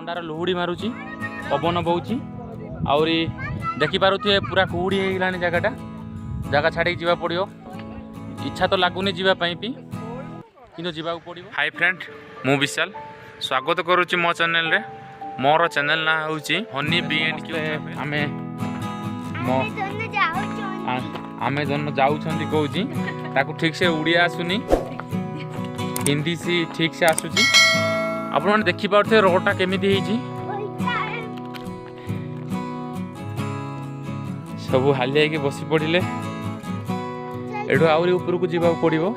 थंडार लुहुड़ी मारुची पवन बहुची आउरी देखि पारुथिबे पूरा कुहुड़ी हेगलानी जगह छाड़ी जीवा पड़ियो। इच्छा तो लगुनि जीवाई भी किंतु जीवा पड़ो। हाय फ्रेंड मु विशाल स्वागत करुच्ची मो चैनल रे। मोर चैनल ना हूँ हनी BNQ। आमे दोनों जाऊँगी कहूँ ठीक से उड़िया आसुनी हिंदी सी ठीक से आसूची। आपण देखिपे रोडटा केमिति सब हालिया कि बसी पड़े एठू आहरी उपरकू जावाक पड़ो।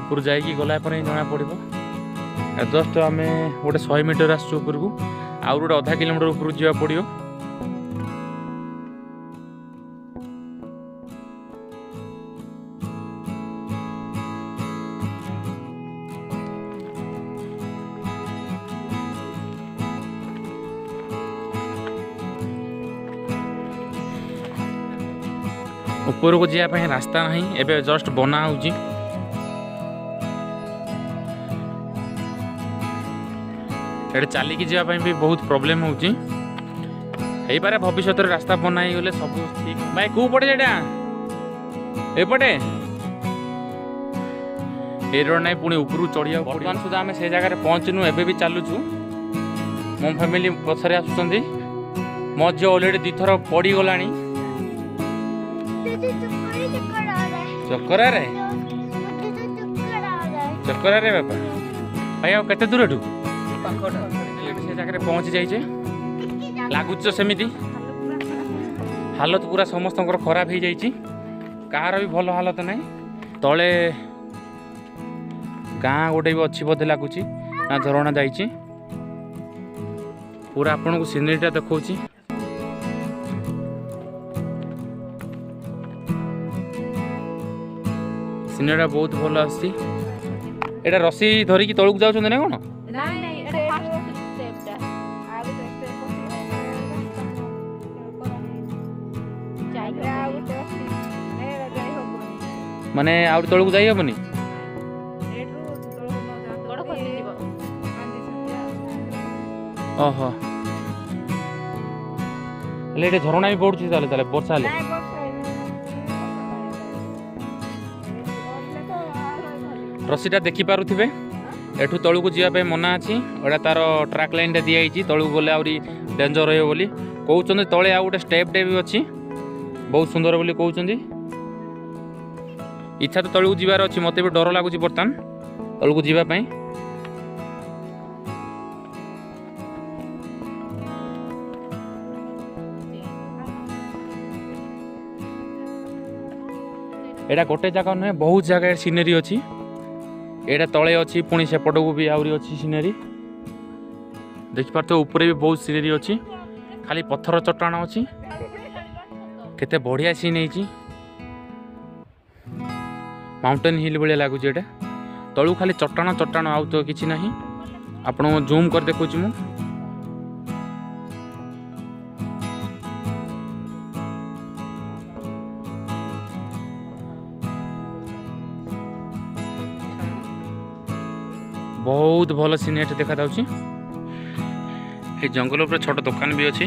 ऊपर जाइए गलापर जना पड़ो। जस्ट आम गोटे 100 मीटर आसु उपरकू आउ गोटे आधा किलोमीटर उपरकू जावाक पड़ो। ऊपर को जावाई रास्ता नहीं एबे जस्ट बना होउची। एडे चली की जावाई भी बहुत प्रॉब्लम होउची। हेई पारे भविष्य रे रास्ता बनाई गले सब ठीक। भाई को पड़े जेडा एपटे ए रोड नहीं पुणी ऊपर चढ़िया। वर्तमान सुधा आम से जगह पहुँचनु एबे भी चलुचु। मो फैमिली पछरे आसुचंदी। मो झी ऑलरेडी 2 थर पड़ी गलानी चक्कर रे बापा। भाई आउ केते दूर से जगह पहुँची जाइए लगुच सेमिति। हालत पूरा समस्त खराब हो जाइए कहार भी भल हालत ना। तले गाँ गोटे भी अच्छी बोधे लगुच ना झरणा जाइए पूरा आपन को सीनरीटा देखौची। सीनरीटा बहुत भल आसी। एटा रसी धरिकी तलक जाउछन ना कोन? माने आउर तलक जाई हबनी। ओहो ले झरणा भी पड़ुछि ताले वर्षा ले। रसीटा देखि पारुथिबे एठू तळुक जीवा मना अच्छी। एटा तार ट्रैक लाइन दिखाई तळुक गले आउरी डेंजर रहियो बोली कहउछन। तळे आ गोटे स्टेप डे भी अच्छी बहुत सुंदर बोली कहउछन। इच्छा तो तळुक जीवार अच्छी मते भी डर लागुछि बर्तमान तळुक जीवा पई। एटा गोटे जगह नुहे बहुत जगह सीनरी अच्छी। एटा तले अच्छी पुणी सेपट को भी आहरी अच्छी सीनरी देखिपार। ऊपर भी बहुत सीनरी अच्छी खाली पत्थर चट्टान अच्छी केते बढ़िया सीन है। माउंटेन हिल भाया लगुच। एटा तलू खाली चट्टान चट्टान आउ तो किसी ना। आपको जूम कर देखुची मु। बहुत भल सीनेट देखा जाउची। ए जंगल ऊपर छोट दुकान भी अच्छी।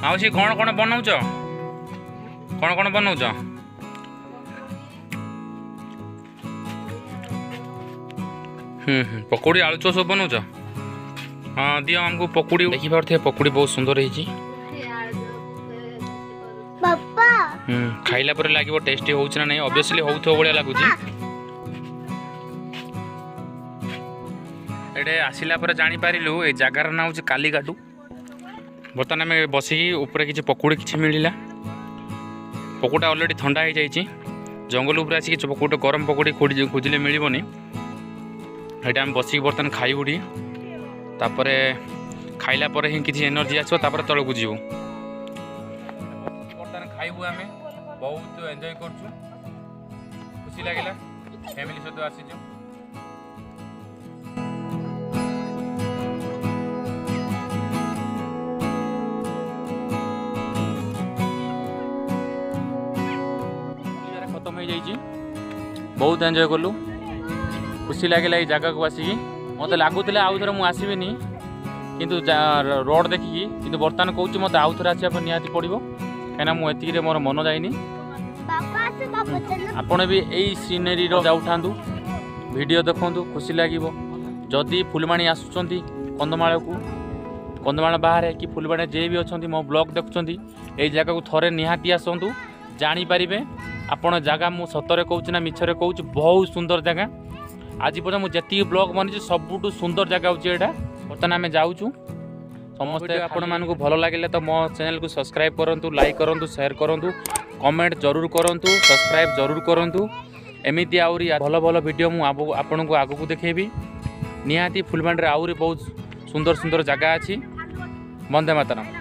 आउसी कौन कौन बनाउछ कौन कौन बनाउछ? पकोड़ी आलू चप सब बनाउछ? हाँ दियो हमको पकोड़ी। देखि पारथे पकोड़ी बहुत सुंदर है। खाइला पर लागिवो टेस्टी होउछ ना नहीं? ऑब्वियसली होउथो बढिया लागुची। एडे आसिला पर जानी पारिलु ए जगार ना हूँ कालीघाटू। बर्तमान आम बसिकी ऊपर किसी पकोड़ी किसी मिलला। पकोड़ा ऑलरेडी ठंडा हो जाइए। जंगल उपर आसिक पकोड़ी गरम पकोड़ी खोजिले मिलबनी। ये आम बसिक बर्तमान खाइबू टी तापर खाइला पर ही किसी एनर्जी आसो तापर तलकू जीवु। बर्तमान खाइबू आम बहुत एंजॉय करछु। खुशी लगिला फैमिली सहित आसीचु। खत्म हो जाइए बहुत एंजॉय कलु। खुशी लगे जगह को आसिकी। मत लगुला आउ थे मुझे आसबिनी किंतु रोड देखिकी किंतु बर्तमान कहूँ मत आउ थे आसपा निहाती पड़ो कहीं मुझे मोर मन जाइनी आपण भी यही सीनेरी उठातु वीडियो देखु खुशी लगे जदि फुलवाणी आसुँच कंधमाल को कंधमाल बाहर कि फुलवाणी जे भी अच्छा मो ब्लॉग देखुं यही जगह को थरे निहाती आसतु जानीपारे आपण जगह मु सतरे कहूँ ना मिछरे कहूँ बहुत सुंदर जगह आज पर्यटन मुझे ब्लॉग बनी सबुठ सुंदर जगह हूँ यहाँ बर्तमान आम जाऊँ समस्ते आपण मानक भल लगे तो मो चैनल को सब्सक्राइब करूँ लाइक करूँ शेयर करूँ कमेंट जरूर करूँ सब्सक्राइब जरूर करूँ एमती आहरी भल भल वीडियो मुझे आपन को आगू देखेबी निहाती फुलवाणी आहरी बहुत सुंदर सुंदर जगह अच्छी। वंदे मातरम।